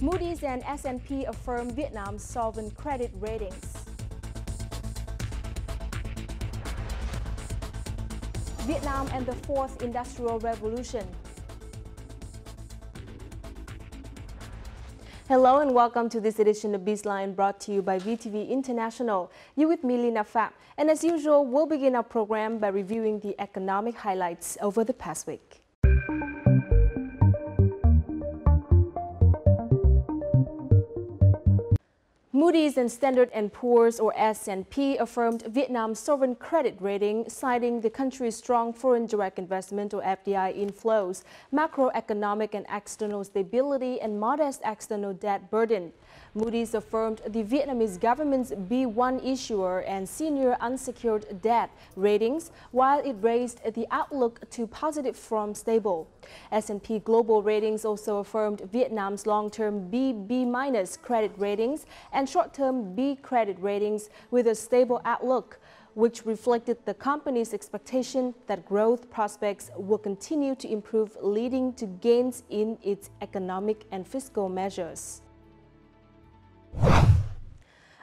Moody's and S&P affirm Vietnam's sovereign credit ratings. Vietnam and the Fourth Industrial Revolution. Hello and welcome to this edition of BizLine brought to you by VTV International. You're with me, Lina Pham. And as usual, we'll begin our program by reviewing the economic highlights over the past week. Moody's and Standard & Poor's, or S&P, affirmed Vietnam's sovereign credit rating, citing the country's strong foreign direct investment, or FDI, inflows, macroeconomic and external stability, and modest external debt burden. Moody's affirmed the Vietnamese government's B1 issuer and senior unsecured debt ratings, while it raised the outlook to positive from stable. S&P Global Ratings also affirmed Vietnam's long-term B credit ratings and short-term B credit ratings with a stable outlook, which reflected the company's expectation that growth prospects will continue to improve, leading to gains in its economic and fiscal measures.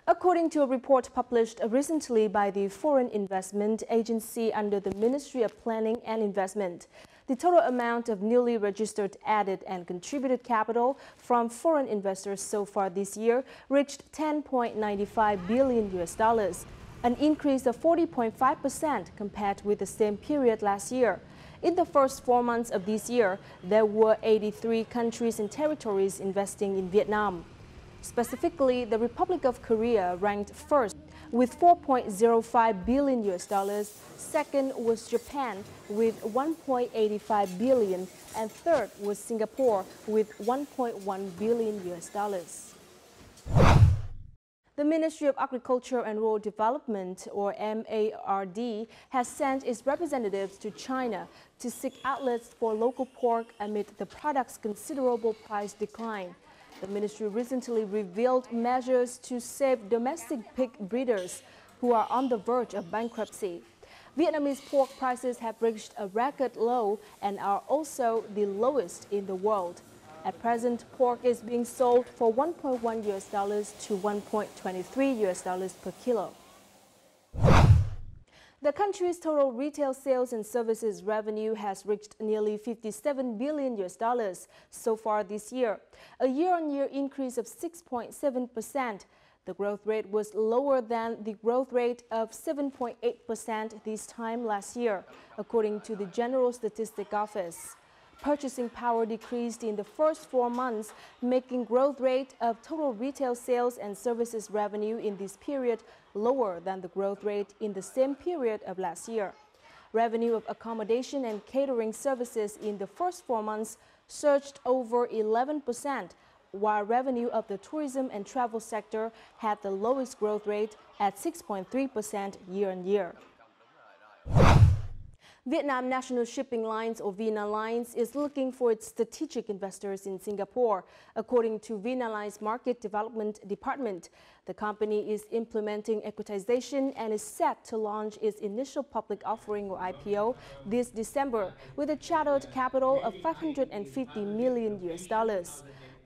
According to a report published recently by the Foreign Investment Agency under the Ministry of Planning and Investment, the total amount of newly registered added and contributed capital from foreign investors so far this year reached $10.95 billion, an increase of 40.5% compared with the same period last year. In the first 4 months of this year, there were 83 countries and territories investing in Vietnam. Specifically, the Republic of Korea ranked first with $4.05 billion. Second was Japan with $1.85 billion, and third was Singapore with $1.1 billion. The Ministry of Agriculture and Rural Development, or MARD, has sent its representatives to China to seek outlets for local pork amid the product's considerable price decline. The ministry recently revealed measures to save domestic pig breeders who are on the verge of bankruptcy. Vietnamese pork prices have reached a record low and are also the lowest in the world. At present, pork is being sold for $1.1 to $1.23 per kilo. The country's total retail sales and services revenue has reached nearly $57 billion so far this year, a year-on-year increase of 6.7%. The growth rate was lower than the growth rate of 7.8% this time last year, according to the General Statistics Office. Purchasing power decreased in the first 4 months, making growth rate of total retail sales and services revenue in this period lower than the growth rate in the same period of last year. Revenue of accommodation and catering services in the first 4 months surged over 11%, while revenue of the tourism and travel sector had the lowest growth rate at 6.3% year-on-year. Vietnam National Shipping Lines, or Vina Lines, is looking for its strategic investors in Singapore. According to Vina Lines' Market Development Department, the company is implementing equitization and is set to launch its initial public offering, or IPO, this December with a chartered capital of $550 million.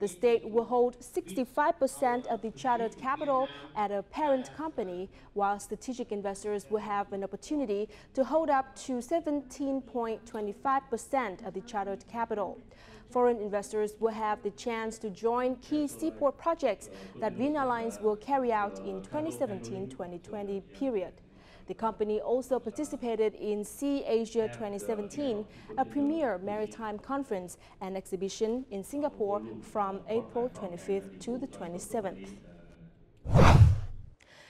The state will hold 65% of the chartered capital at a parent company, while strategic investors will have an opportunity to hold up to 17.25% of the chartered capital. Foreign investors will have the chance to join key seaport projects that Vina Lines will carry out in 2017-2020 period. The company also participated in Sea Asia 2017, a premier maritime conference and exhibition in Singapore from April 25th to the 27th.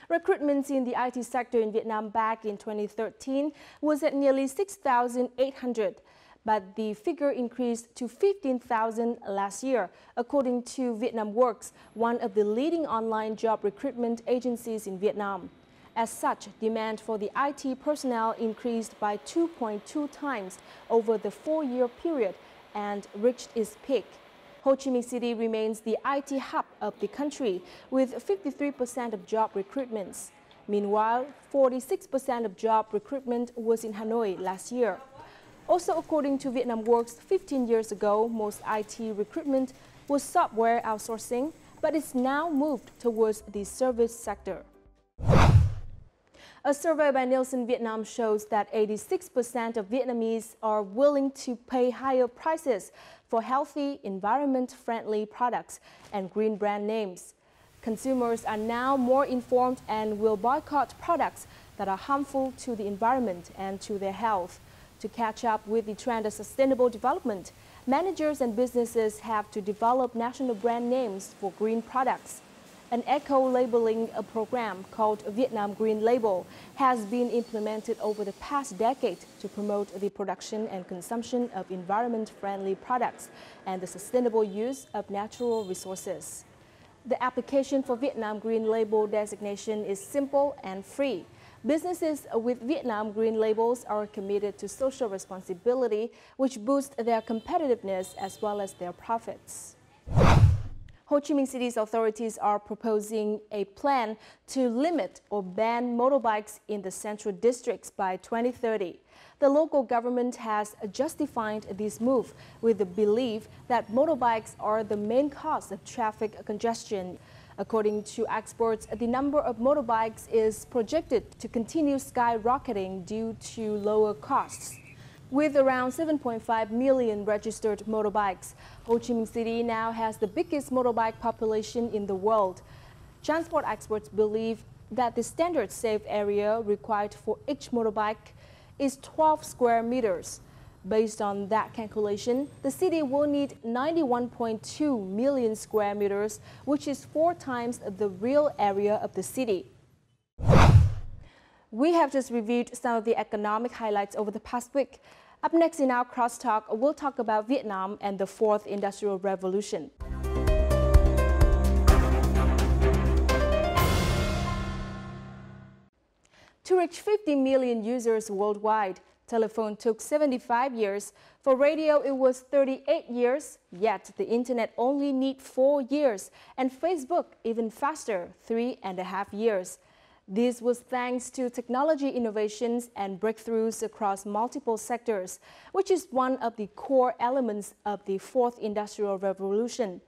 Recruitment in the IT sector in Vietnam back in 2013 was at nearly 6,800, but the figure increased to 15,000 last year, according to Vietnam Works, one of the leading online job recruitment agencies in Vietnam. As such, demand for the IT personnel increased by 2.2 times over the 4-year period and reached its peak. Ho Chi Minh City remains the IT hub of the country, with 53% of job recruitments. Meanwhile, 46% of job recruitment was in Hanoi last year. Also, according to Vietnam Works, 15 years ago, most IT recruitment was software outsourcing, but it's now moved towards the service sector. A survey by Nielsen Vietnam shows that 86% of Vietnamese are willing to pay higher prices for healthy, environment-friendly products and green brand names. Consumers are now more informed and will boycott products that are harmful to the environment and to their health. To catch up with the trend of sustainable development, managers and businesses have to develop national brand names for green products. An eco-labeling program called Vietnam Green Label has been implemented over the past decade to promote the production and consumption of environment-friendly products and the sustainable use of natural resources. The application for Vietnam Green Label designation is simple and free. Businesses with Vietnam Green Labels are committed to social responsibility, which boosts their competitiveness as well as their profits. Ho Chi Minh City's authorities are proposing a plan to limit or ban motorbikes in the central districts by 2030. The local government has justified this move with the belief that motorbikes are the main cause of traffic congestion. According to experts, the number of motorbikes is projected to continue skyrocketing due to lower costs. With around 7.5 million registered motorbikes, Ho Chi Minh City now has the biggest motorbike population in the world. Transport experts believe that the standard safe area required for each motorbike is 12 square meters. Based on that calculation, the city will need 91.2 million square meters, which is 4 times the real area of the city. We have just reviewed some of the economic highlights over the past week. Up next in our crosstalk, we'll talk about Vietnam and the Fourth Industrial Revolution. To reach 50 million users worldwide, telephone took 75 years. For radio, it was 38 years, yet the internet only needs 4 years, and Facebook even faster, 3.5 years. This was thanks to technology innovations and breakthroughs across multiple sectors, which is one of the core elements of the Fourth Industrial Revolution.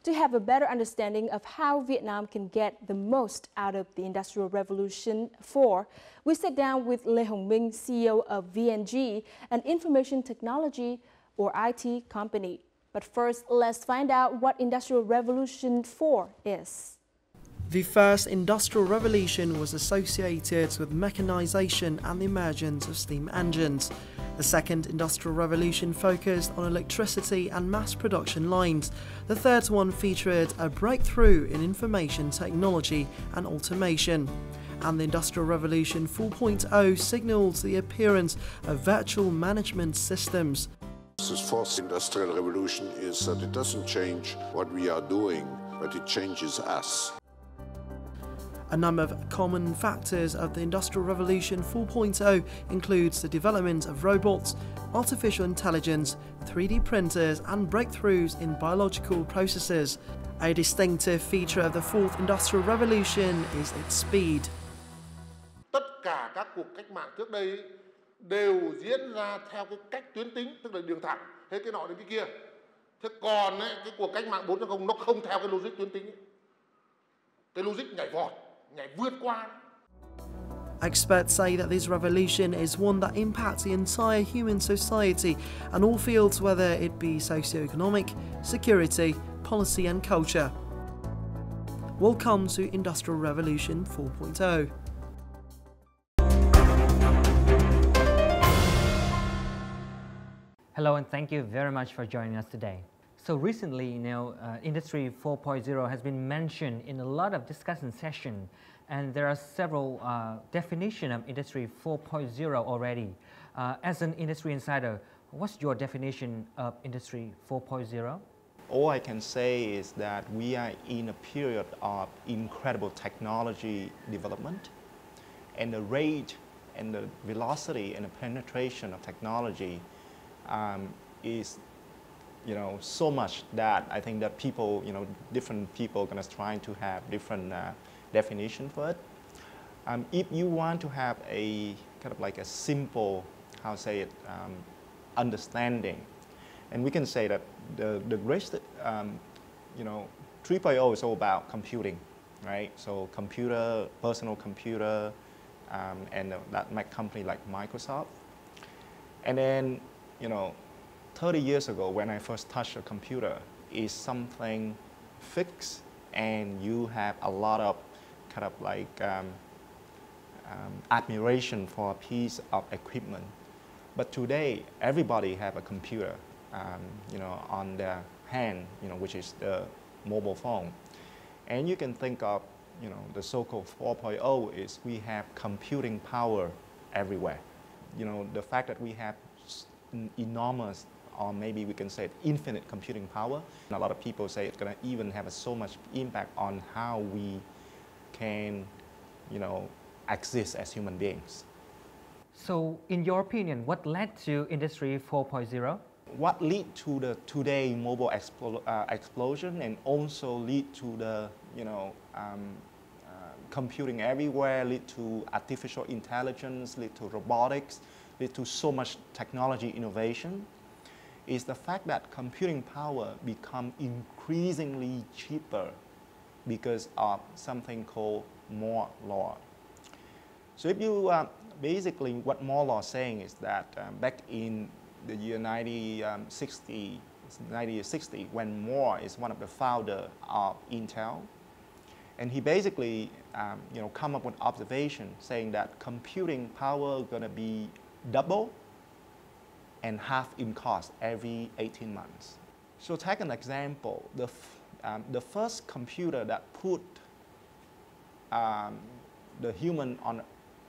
To have a better understanding of how Vietnam can get the most out of the Industrial Revolution 4, we sat down with Lê Hồng Minh, CEO of VNG, an information technology or IT company. But first, let's find out what Industrial Revolution 4 is. The first industrial revolution was associated with mechanization and the emergence of steam engines. The second industrial revolution focused on electricity and mass production lines. The third one featured a breakthrough in information technology and automation. And the Industrial Revolution 4.0 signaled the appearance of virtual management systems. This fourth industrial revolution is that it doesn't change what we are doing, but it changes us. A number of common factors of the Industrial Revolution 4.0 includes the development of robots, artificial intelligence, 3D printers and breakthroughs in biological processes. A distinctive feature of the Fourth Industrial Revolution is its speed. Tất cả các cuộc cách mạng trước đây đều diễn ra theo cái cách tuyến tính, tức là đường thẳng, hết cái nọ đến cái kia. Thế còn cái cuộc cách mạng 4.0 nó không theo cái logic tuyến tính. Cái logic nhảy vọt. Experts say that this revolution is one that impacts the entire human society and all fields, whether it be socio-economic, security, policy and culture. Welcome to Industrial Revolution 4.0. Hello and thank you very much for joining us today. So recently, Industry 4.0 has been mentioned in a lot of discussion sessions, and there are several definitions of Industry 4.0 already. As an industry insider, what's your definition of Industry 4.0? All I can say is that we are in a period of incredible technology development, and the rate and the velocity and the penetration of technology is so much that I think that people, different people are going to try to have different definition for it. If you want to have a kind of like a simple, understanding, and we can say that the greatest 3.0 is all about computing, right? So computer, personal computer, and that Mac company like Microsoft. And then, 30 years ago, when I first touched a computer, is something fixed, and you have a lot of kind of like admiration for a piece of equipment. But today, everybody have a computer, on their hand, which is the mobile phone. And you can think of, the so-called 4.0 is we have computing power everywhere. The fact that we have enormous, or maybe we can say infinite computing power. And a lot of people say it's going to even have so much impact on how we can, exist as human beings. So, in your opinion, what led to Industry 4.0? What led to the today mobile explosion, and also lead to the, computing everywhere, lead to artificial intelligence, lead to robotics, lead to so much technology innovation, is the fact that computing power become increasingly cheaper because of something called Moore's law. So if you, basically what Moore's law is saying is that back in the year 1960, when Moore is one of the founders of Intel, and he basically come up with observation saying that computing power going to be double and half in cost every 18 months. So take an example, the first computer that put the human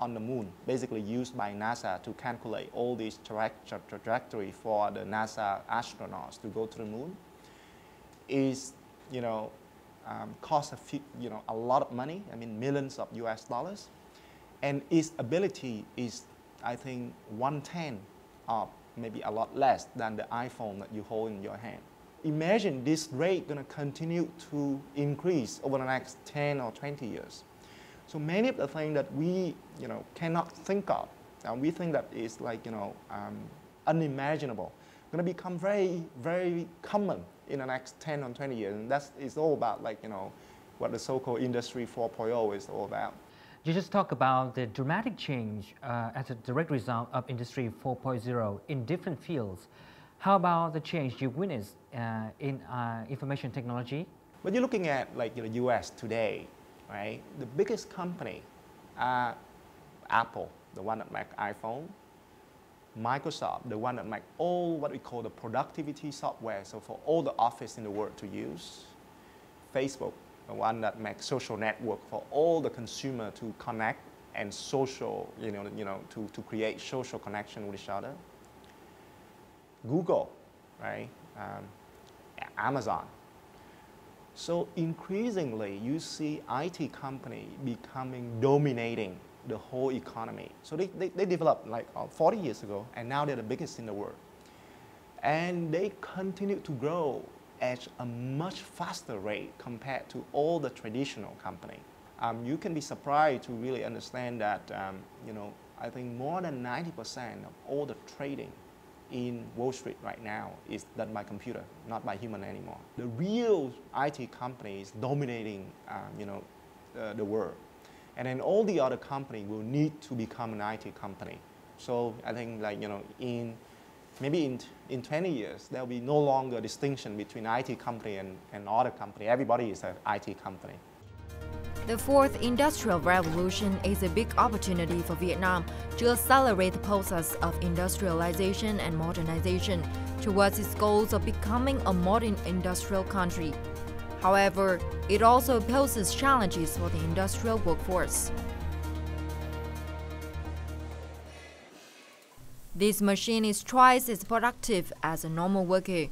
on the moon, basically used by NASA to calculate all these trajectory for the NASA astronauts to go to the moon, is cost a lot of money. I mean, millions of US dollars, and its ability is, I think, 1/10 of maybe a lot less than the iPhone that you hold in your hand. Imagine this rate going to continue to increase over the next 10 or 20 years. So many of the things that we, cannot think of, and we think that is like, unimaginable, going to become very, very common in the next 10 or 20 years. And it's all about like, what the so-called Industry 4.0 is all about. You just talked about the dramatic change as a direct result of Industry 4.0 in different fields. How about the change you witnessed in information technology? But you're looking at like the US today, right? The biggest company are Apple, the one that makes iPhone, Microsoft, the one that makes all what we call the productivity software, so for all the office in the world to use, Facebook, the one that makes social network for all the consumer to connect and social, to create social connection with each other. Google, right? Amazon. So increasingly, you see IT company becoming dominating the whole economy. So they developed like 40 years ago, and now they're the biggest in the world. And they continue to grow at a much faster rate compared to all the traditional companies. You can be surprised to really understand that, I think more than 90% of all the trading in Wall Street right now is done by computer, not by human anymore. The real IT company is dominating, the world. And then all the other companies will need to become an IT company. So I think like, maybe in 20 years, there will be no longer a distinction between IT company and other company. Everybody is an IT company. The fourth industrial revolution is a big opportunity for Vietnam to accelerate the process of industrialization and modernization towards its goals of becoming a modern industrial country. However, it also poses challenges for the industrial workforce. This machine is twice as productive as a normal worker.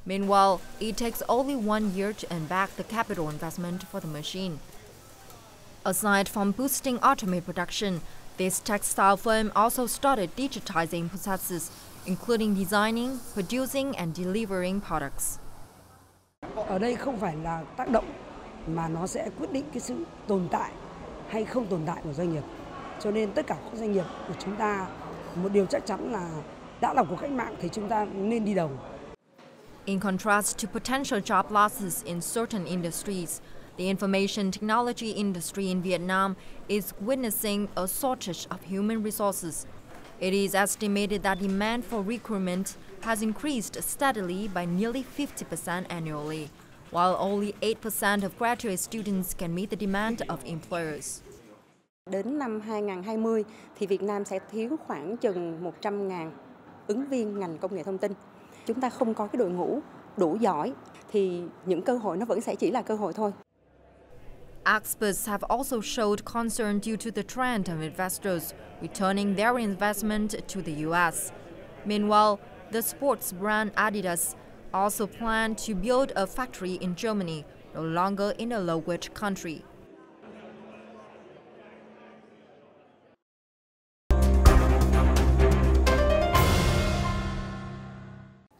Meanwhile, it takes only 1 year to earn back the capital investment for the machine. Aside from boosting automated production, this textile firm also started digitizing processes, including designing, producing, and delivering products. Ở đây không phải là tác động mà nó sẽ quyết định cái sự tồn tại hay không tồn tại của doanh nghiệp. Cho nên tất cả các doanh nghiệp của chúng ta, một điều chắc chắn là đã là cuộc cách mạng thì chúng ta nên đi đầu. In contrast to potential job losses in certain industries, the information technology industry in Vietnam is witnessing a shortage of human resources. It is estimated that demand for recruitment has increased steadily by nearly 50% annually, while only 8% of graduate students can meet the demand of employers. Đến năm 2020 thì Việt Nam sẽ thiếu khoảng chừng 100.000 ứng viên ngành công nghệ thông tin. Chúng ta không có cái đội ngũ đủ giỏi thì những cơ hội nó vẫn sẽ chỉ là cơ hội thôi. Experts have also showed concern due to the trend of investors returning their investment to the US. Meanwhile, the sports brand Adidas also planned to build a factory in Germany, no longer in a low-wage country.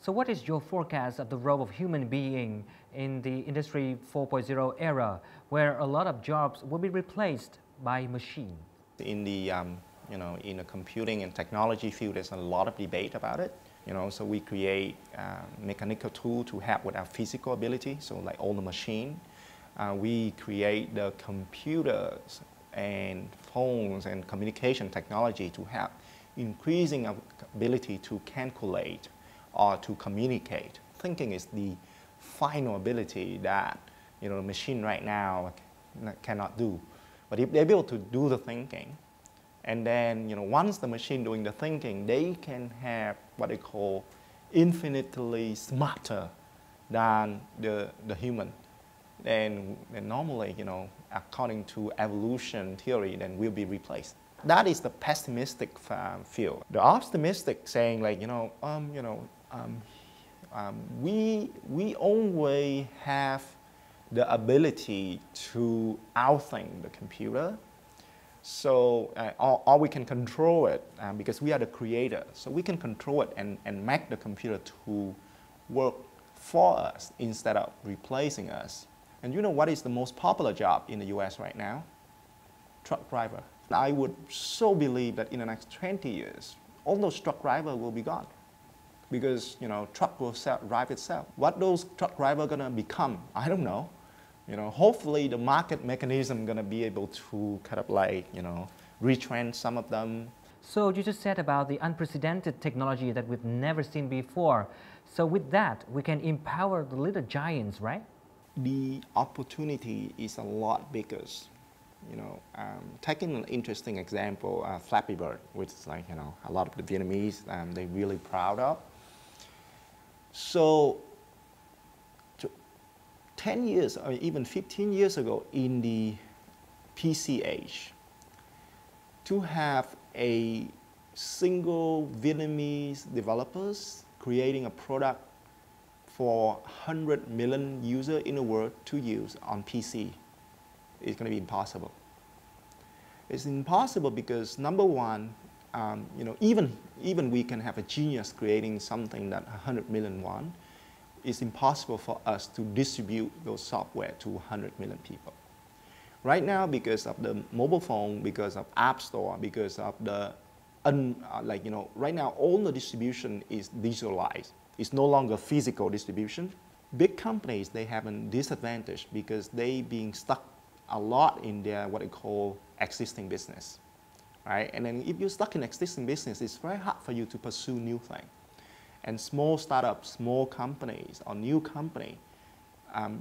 So what is your forecast of the role of human being in the Industry 4.0 era, where a lot of jobs will be replaced by machine? In the in the computing and technology field, there's a lot of debate about it. So we create mechanical tool to help with our physical ability. So like all the machine, we create the computers and phones and communication technology to help increasing our ability to calculate or to communicate. Thinking is the final ability that the machine right now cannot do. But if they're able to do the thinking, and then once the machine doing the thinking, they can have what they call infinitely smarter than the human. Then normally, according to evolution theory, then will be replaced. That is the pessimistic field. The optimistic saying like we always have the ability to outthink the computer. So, or we can control it because we are the creator. So we can control it and make the computer to work for us instead of replacing us. And you know what is the most popular job in the US right now? Truck driver. I would so believe that in the next 20 years, all those truck drivers will be gone. Because, truck will drive itself. What those truck drivers are going to become, I don't know. Hopefully the market mechanism going to be able to kind of like, retrain some of them. So you just said about the unprecedented technology that we've never seen before. So with that, we can empower the little giants, right? The opportunity is a lot bigger. Taking an interesting example, Flappy Bird, which is like, a lot of the Vietnamese, they're really proud of. So 10 years or even 15 years ago in the PC age, to have a single Vietnamese developers creating a product for 100 million users in the world to use on PC is going to be impossible. It's impossible because number one, even we can have a genius creating something that 100 million want. It's impossible for us to distribute those software to 100 million people. Right now, because of the mobile phone, because of App Store, because of the, right now all the distribution is digitalized. It's no longer physical distribution. Big companies, they have a disadvantage because they being stuck a lot in their what they call existing business, right? And then if you're stuck in existing business, it's very hard for you to pursue new things. And small startups, small companies, or new company,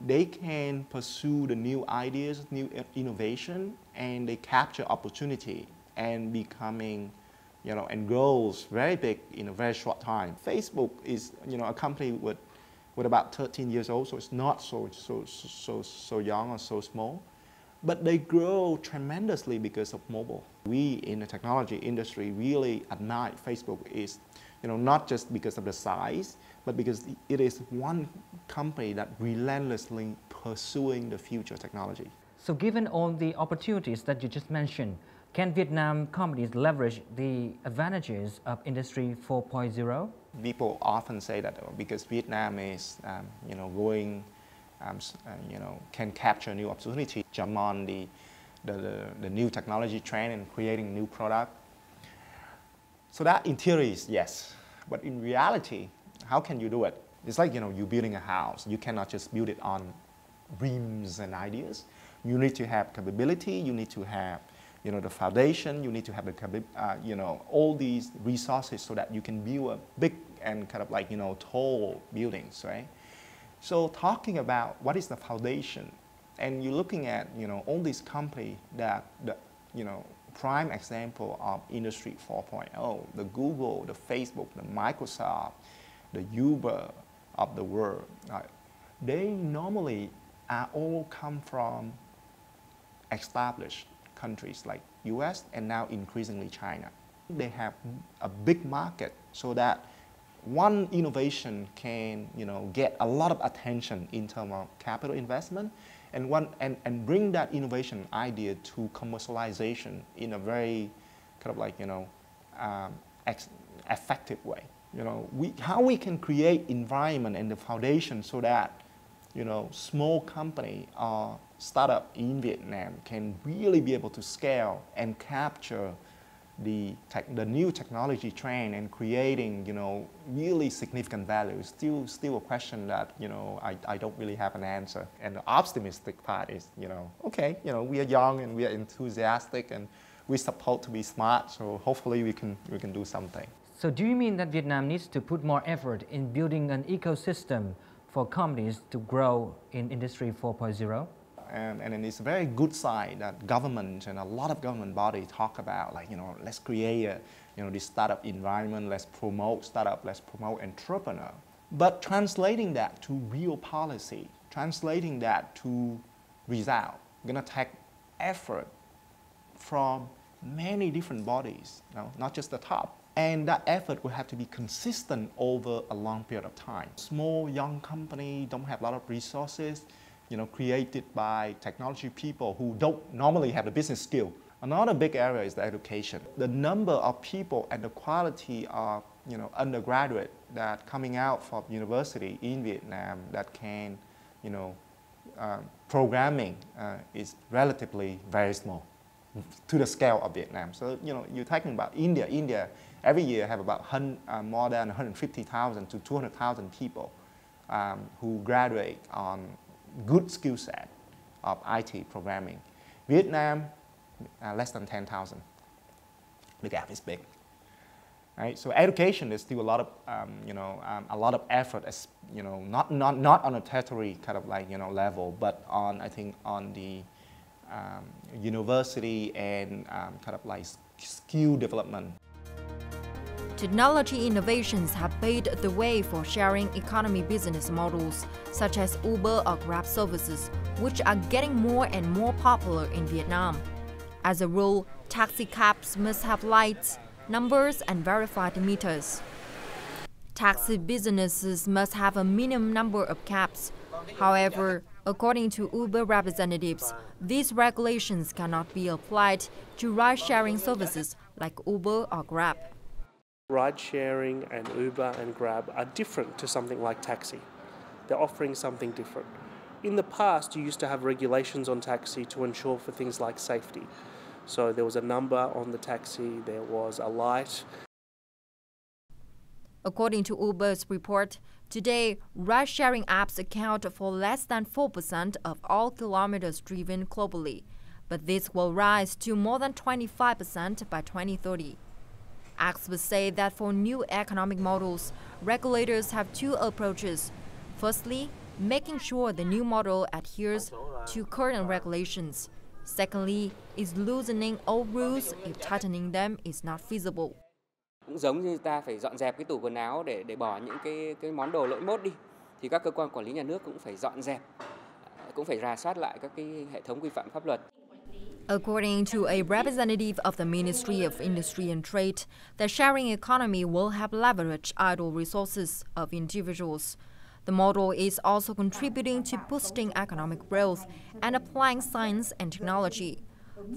they can pursue the new ideas, new innovation, and they capture opportunity and becoming, and grows very big in a very short time. Facebook is, a company with about 13 years old, so it's not so young or so small. But they grow tremendously because of mobile. We in the technology industry really admire Facebook is, not just because of the size, but because it is one company that relentlessly pursuing the future technology. So given all the opportunities that you just mentioned, can Vietnam companies leverage the advantages of Industry 4.0? People often say that because Vietnam is, going, can capture new opportunity, jump on the new technology trend and creating new product. So that in theory is yes, but in reality, how can you do it? It's like, you know, you're building a house. You cannot just build it on dreams and ideas. You need to have capability. You need to have, you know, the foundation. You need to have the, you know, all these resources so that you can build a big and kind of like, you know, tall buildings, right? So talking about what is the foundation, and you're looking at, you know, all these companies that, you know, prime example of Industry 4.0, the Google, the Facebook, the Microsoft, the Uber of the world, they normally are all come from established countries like US and now increasingly China. They have a big market so that one innovation can, you know, get a lot of attention in terms of capital investment, and bring that innovation idea to commercialization in a very kind of like, you know, effective way. You know, how we can create environment and the foundation so that, you know, small company or startup in Vietnam can really be able to scale and capture the new technology trend and creating, you know, really significant value. Still a question that, you know, I don't really have an answer. And the optimistic part is, you know, okay, you know, we are young and we are enthusiastic and we're supposed to be smart, so hopefully we can do something. So do you mean that Vietnam needs to put more effort in building an ecosystem for companies to grow in Industry 4.0? And it's a very good sign that government and a lot of government bodies talk about, like, you know, let's create a, you know, this startup environment, let's promote startup, let's promote entrepreneur. But translating that to real policy, translating that to result, gonna take effort from many different bodies, you know, not just the top. And that effort will have to be consistent over a long period of time. Small, young company don't have a lot of resources, you know, created by technology people who don't normally have the business skill. Another big area is the education. The number of people and the quality of, you know, undergraduate that coming out from university in Vietnam that can, you know, programming is relatively very small to the scale of Vietnam. So, you know, you're talking about India. India every year have about more than 150,000 to 200,000 people who graduate on good skill set of IT programming. Vietnam, less than 10,000. The gap is big, right? So education is still a lot of, you know, a lot of effort, as, you know, not on a tertiary kind of like, you know, level, but on, I think, on the university and kind of like skill development. Technology innovations have paved the way for sharing economy business models, such as Uber or Grab services, which are getting more and more popular in Vietnam. As a rule, taxi cabs must have lights, numbers, and verified meters. Taxi businesses must have a minimum number of cabs. However, according to Uber representatives, these regulations cannot be applied to ride-sharing services like Uber or Grab. Ride-sharing and Uber and Grab are different to something like taxi. They're offering something different. In the past, you used to have regulations on taxi to ensure for things like safety. So there was a number on the taxi, there was a light. According to Uber's report, today, ride-sharing apps account for less than 4% of all kilometers driven globally, but this will rise to more than 25% by 2030. Experts say that for new economic models, regulators have two approaches. Firstly, making sure the new model adheres to current regulations. Secondly, is loosening old rules if tightening them is not feasible. Cũng giống như ta phải dọn dẹp cái tủ quần áo để bỏ những cái món đồ lỗi mốt đi, thì các cơ quan quản lý nhà nước cũng phải dọn dẹp, cũng phải rà soát lại các cái hệ thống quy phạm pháp luật. According to a representative of the Ministry of Industry and Trade, the sharing economy will help leverage idle resources of individuals. The model is also contributing to boosting economic growth and applying science and technology.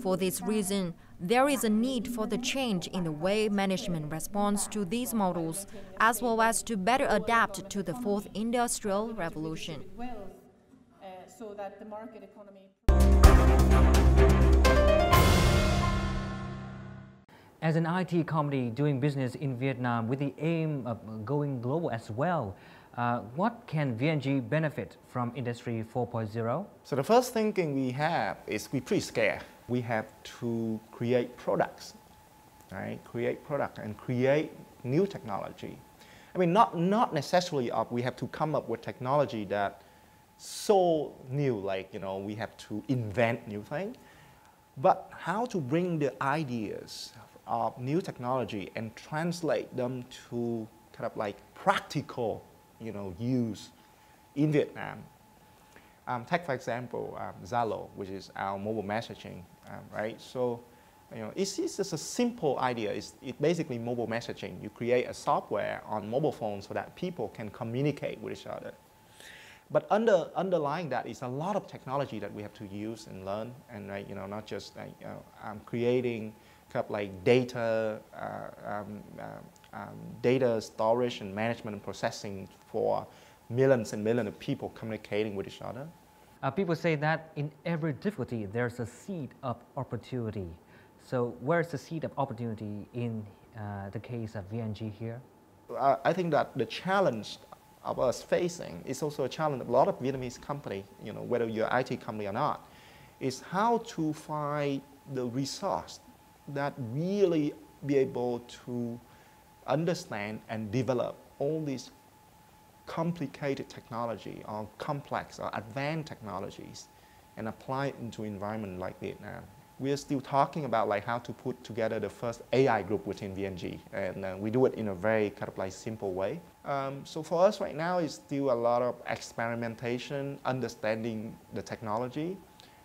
For this reason, there is a need for the change in the way management responds to these models, as well as to better adapt to the fourth industrial revolution. As an IT company doing business in Vietnam with the aim of going global as well, What can VNG benefit from Industry 4.0? So the first thinking we have is we're pretty scared. We have to create products, right? Create product and create new technology. I mean, not necessarily we have to come up with technology that so new, like, you know, we have to invent new things, but how to bring the ideas of new technology and translate them to kind of like practical, you know, use in Vietnam. Take, for example, Zalo, which is our mobile messaging, right? So, you know, it's just a simple idea. It's basically mobile messaging. You create a software on mobile phones so that people can communicate with each other. But underlying that is a lot of technology that we have to use and learn, and right, you know, not just like creating kind of like data storage and management and processing for millions and millions of people communicating with each other. People say that in every difficulty there's a seed of opportunity. So where's the seed of opportunity in the case of VNG here? I think that the challenge of us facing is also a challenge of a lot of Vietnamese companies, you know, whether you're an IT company or not, is how to find the resource that really be able to understand and develop all these complicated technology or complex or advanced technologies and apply it into an environment like Vietnam. We are still talking about like how to put together the first AI group within VNG, and we do it in a very kind of like simple way. So for us right now, it's still a lot of experimentation, understanding the technology,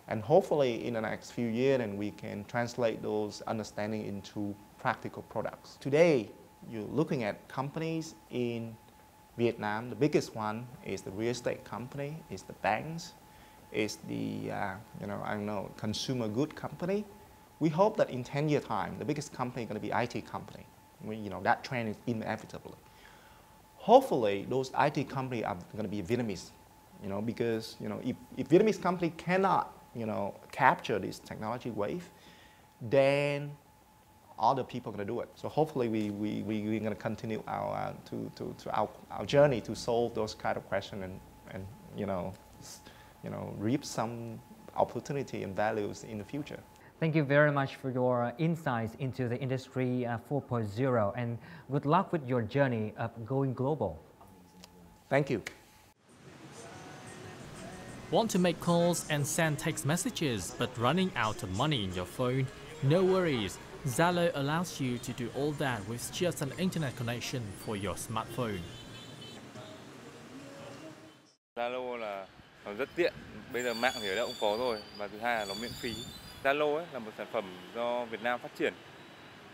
and hopefully in the next few years, then we can translate those understanding into practical products. Today, you're looking at companies in Vietnam. The biggest one is the real estate company, is the banks, is the consumer good company. We hope that in 10 years time, the biggest company is going to be IT company. That trend is inevitable. Hopefully, those IT companies are going to be Vietnamese, because if Vietnamese company cannot capture this technology wave, then other people are going to do it. So hopefully we're going to continue our journey to solve those kind of questions and reap some opportunity and values in the future. Thank you very much for your insights into the Industry 4.0, and good luck with your journey of going global. Thank you. Want to make calls and send text messages but running out of money in your phone? No worries. Zalo allows you to do all that with just an internet connection for your smartphone. Zalo là rất tiện. Bây giờ mạng thì ở đâu cũng có rồi, và thứ hai là nó miễn phí. Zalo là một sản phẩm do Việt Nam phát triển,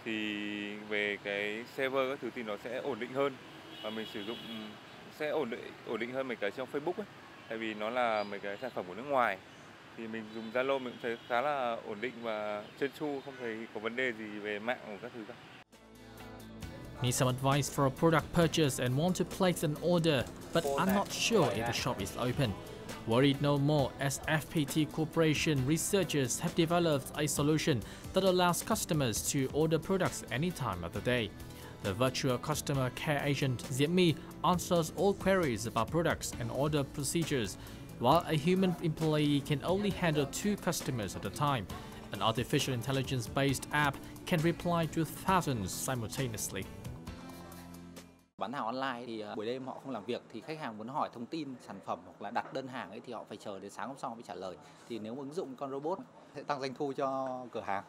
thì về cái server các thứ thì nó sẽ ổn định hơn, và mình sử dụng sẽ ổn định hơn mấy cái trong Facebook ấy, tại vì nó là mấy cái sản phẩm của nước ngoài. Thì mình dùng Zalo mình cũng thấy khá là ổn định và trơn tru, không thấy có vấn đề gì về mạng của các thứ cả. Need some advice for a product purchase and want to place an order, but I'm not sure if the shop is open. Worried no more, as FPT Corporation researchers have developed a solution that allows customers to order products any time of the day. The virtual customer care agent Diễm My answers all queries about products and order procedures, while a human employee can only handle 2 customers at a time. An artificial intelligence-based app can reply to thousands simultaneously. Bán hàng online thì buổi đêm họ không làm việc, thì khách hàng muốn hỏi thông tin sản phẩm hoặc là đặt đơn hàng ấy thì họ phải chờ đến sáng hôm sau mới trả lời. Thì nếu ứng dụng con robot sẽ tăng doanh thu cho cửa hàng.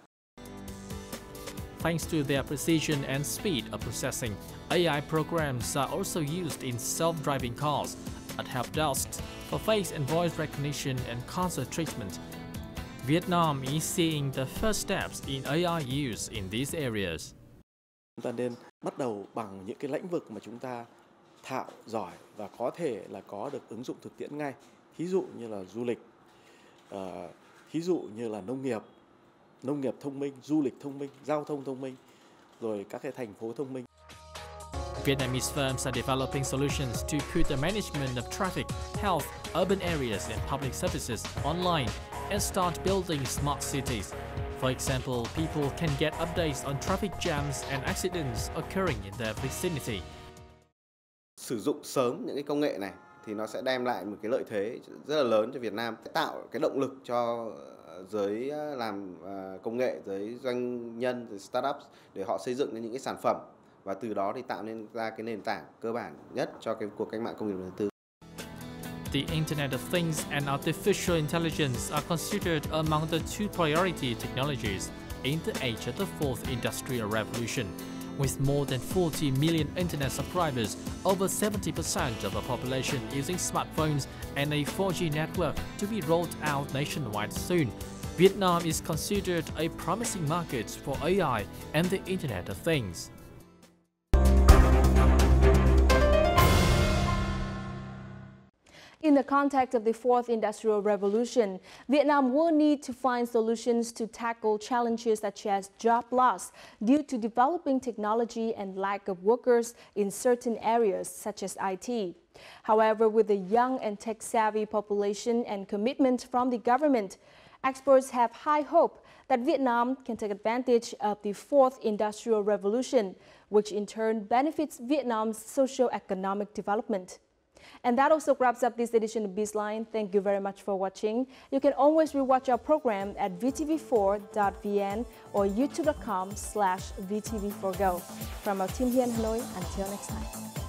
Thanks to their precision and speed of processing, AI programs are also used in self-driving cars, at help desks, for face and voice recognition and cancer treatment. Vietnam is seeing the first steps in AI use in these areas. Chúng ta nên bắt đầu bằng những cái lĩnh vực mà chúng ta thạo giỏi và có thể là có được ứng dụng thực tiễn ngay. Thí dụ như là du lịch, thí dụ như là nông nghiệp thông minh, du lịch thông minh, giao thông thông minh, rồi các cái thành phố thông minh. Vietnamese firms are developing solutions to put the management of traffic, health, urban areas and public services online and start building smart cities. For example, people can get updates on traffic jams and accidents occurring in their vicinity. sử dụng sớm những cái công nghệ này thì nó sẽ đem lại một cái lợi thế rất là lớn cho Việt Nam, tạo cái động lực cho giới làm công nghệ, giới doanh nhân, giới startups để họ xây dựng những cái sản phẩm và từ đó thì tạo nên ra cái nền tảng cơ bản nhất cho cái cuộc cách mạng công nghiệp lần thứ tư. The Internet of Things and artificial intelligence are considered among the two priority technologies in the age of the fourth industrial revolution. With more than 40 million internet subscribers, over 70% of the population using smartphones and a 4G network to be rolled out nationwide soon, Vietnam is considered a promising market for AI and the Internet of Things. In the context of the fourth industrial revolution, Vietnam will need to find solutions to tackle challenges such as job loss due to developing technology and lack of workers in certain areas such as IT. However, with a young and tech-savvy population and commitment from the government, experts have high hope that Vietnam can take advantage of the fourth industrial revolution, which in turn benefits Vietnam's socio-economic development. And that also wraps up this edition of BizLine. Thank you very much for watching. You can always rewatch our program at vtv4.vn or youtube.com/vtv4go. From our team here in Hanoi, until next time.